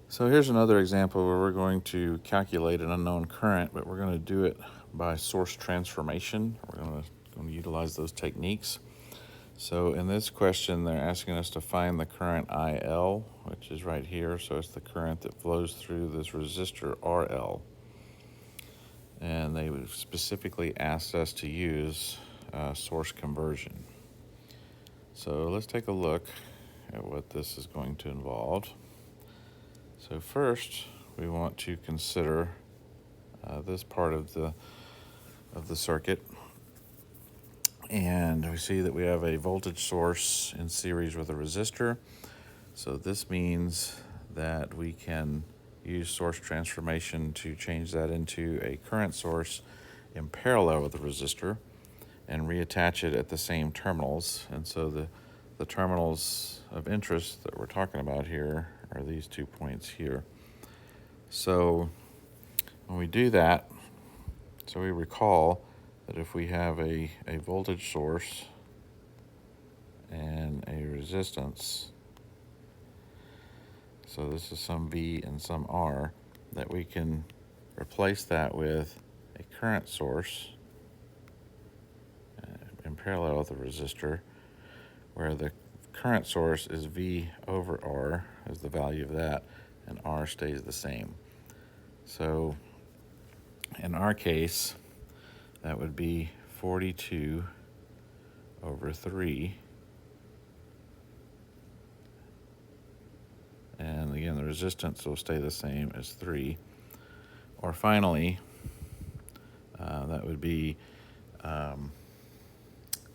So here's another example where we're going to calculate an unknown current, but we're going to do it by source transformation. We're going to utilize those techniques. So in this question, they're asking us to find the current IL, which is right here. So it's the current that flows through this resistor RL. And they specifically asked us to use source conversion. So let's take a look at what this is going to involve. So first, we want to consider this part of the circuit. And we see that we have a voltage source in series with a resistor. So this means that we can use source transformation to change that into a current source in parallel with the resistor and reattach it at the same terminals. And so the terminals of interest that we're talking about here are these 2 points here. So when we do that, so we recall that if we have a voltage source and a resistance, so this is some V and some R, that we can replace that with a current source in parallel with the resistor, where the current source is V over R as the value of that, and R stays the same. So in our case, that would be 42 over 3. And again, the resistance will stay the same as 3. Or finally, that would be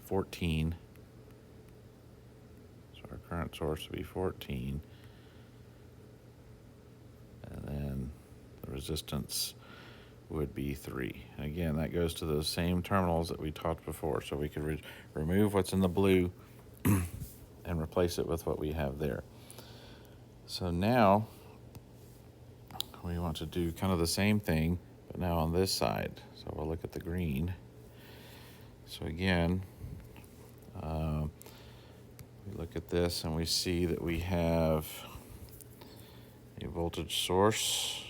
14. So our current source would be 14. And then the resistance would be 3. And again, that goes to those same terminals that we talked before. So we could remove what's in the blue and replace it with what we have there. So now we want to do kind of the same thing, but now on this side. So we'll look at the green. So again, we look at this and we see that we have a voltage source,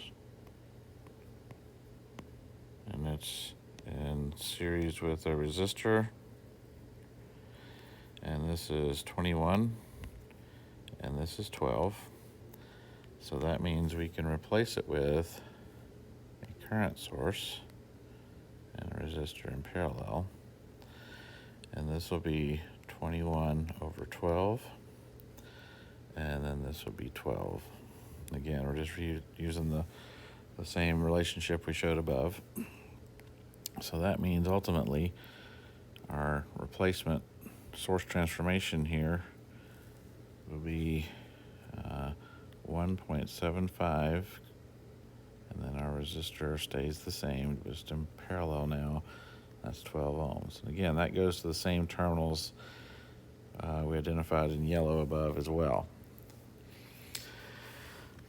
and it's in series with a resistor, and this is 21 and this is 12. So that means we can replace it with a current source and a resistor in parallel, and this will be 21 over 12, and then this will be 12. Again, we're just using the same relationship we showed above. So that means ultimately our replacement source transformation here will be 1.75, and then our resistor stays the same, just in parallel now. That's 12 ohms. And again, that goes to the same terminals we identified in yellow above as well.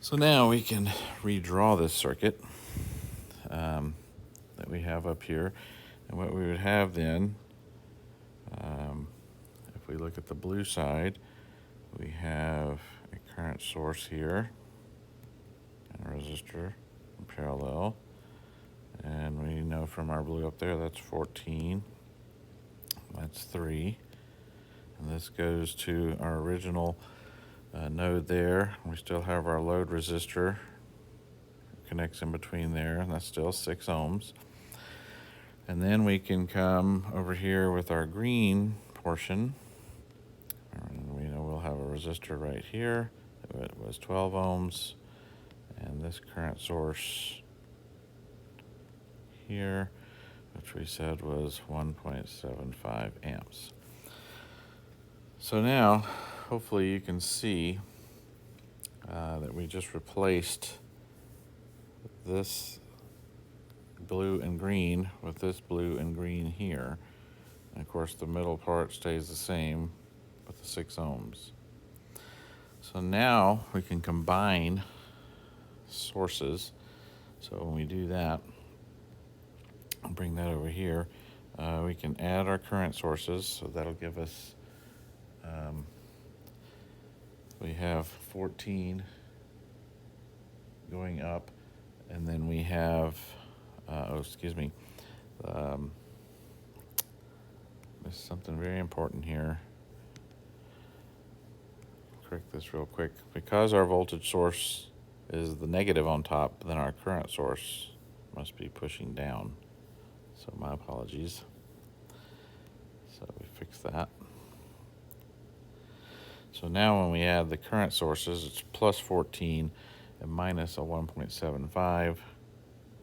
So now we can redraw this circuit that we have up here. And what we would have then, if we look at the blue side, we have a current source here and a resistor in parallel. And we know from our blue up there, that's 14. That's 3. And this goes to our original node there. We still have our load resistor, connects in between there, and that's still 6 ohms. And then we can come over here with our green portion, and we know we'll have a resistor right here. It was 12 ohms, and this current source here, which we said was 1.75 amps. So now, hopefully you can see that we just replaced this blue and green with this blue and green here. And of course the middle part stays the same with the 6 ohms. So now we can combine sources. So when we do that, I'll bring that over here. We can add our current sources, so that'll give us, we have 14 going up, and then we have, excuse me, there's something very important here. Correct this real quick. Because our voltage source is the negative on top, then our current source must be pushing down. So my apologies. So we fix that. So now when we add the current sources, it's plus 14 and minus a 1.75.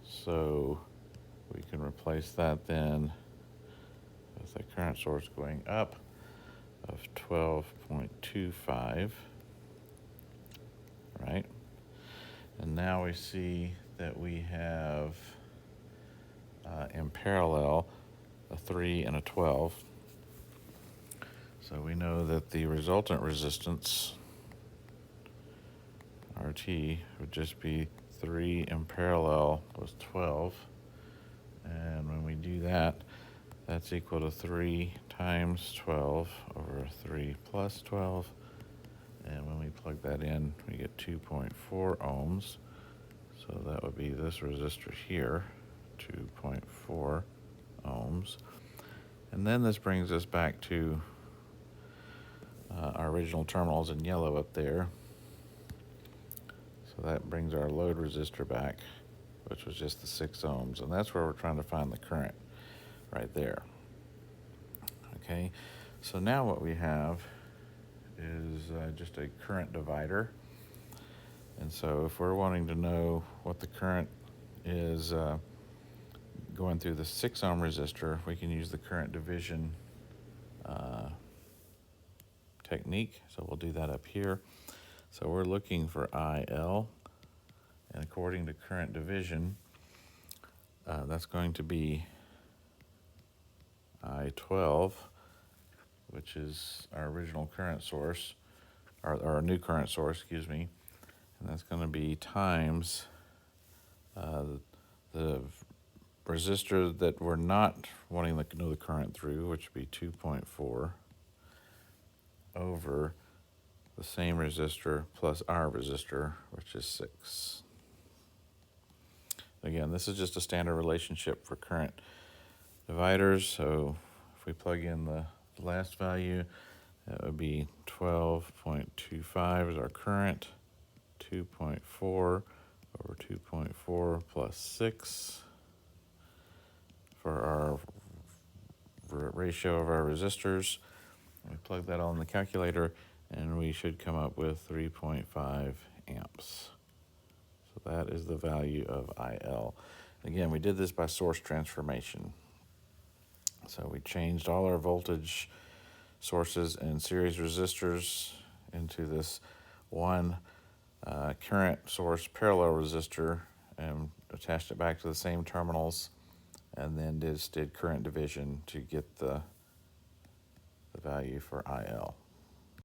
So we can replace that then with the current source going up of 12.25, right? And now we see that we have in parallel a 3 and a 12. So we know that the resultant resistance, RT, would just be 3 in parallel with 12. And when we do that, that's equal to 3 times 12 over 3 plus 12. And when we plug that in, we get 2.4 ohms. So that would be this resistor here, 2.4 ohms. And then this brings us back to our original terminals in yellow up there. So that brings our load resistor back, which was just the 6 ohms. And that's where we're trying to find the current, right there. Okay, so now what we have is just a current divider. And so if we're wanting to know what the current is going through the 6 ohm resistor, we can use the current division technique. So we'll do that up here. So we're looking for IL, and according to current division, that's going to be I12, which is our original current source, or our new current source, excuse me, and that's going to be times the resistor that we're not wanting to know the current through, which would be 2.4, over the same resistor plus our resistor, which is 6. Again, this is just a standard relationship for current dividers. So if we plug in the last value, that would be 12.25 is our current, 2.4 over 2.4 plus 6 for our ratio of our resistors. We plug that all in the calculator, and we should come up with 3.5 amps. So that is the value of IL. Again, we did this by source transformation. So we changed all our voltage sources and series resistors into this one current source parallel resistor and attached it back to the same terminals, and then did current division to get the value for IL.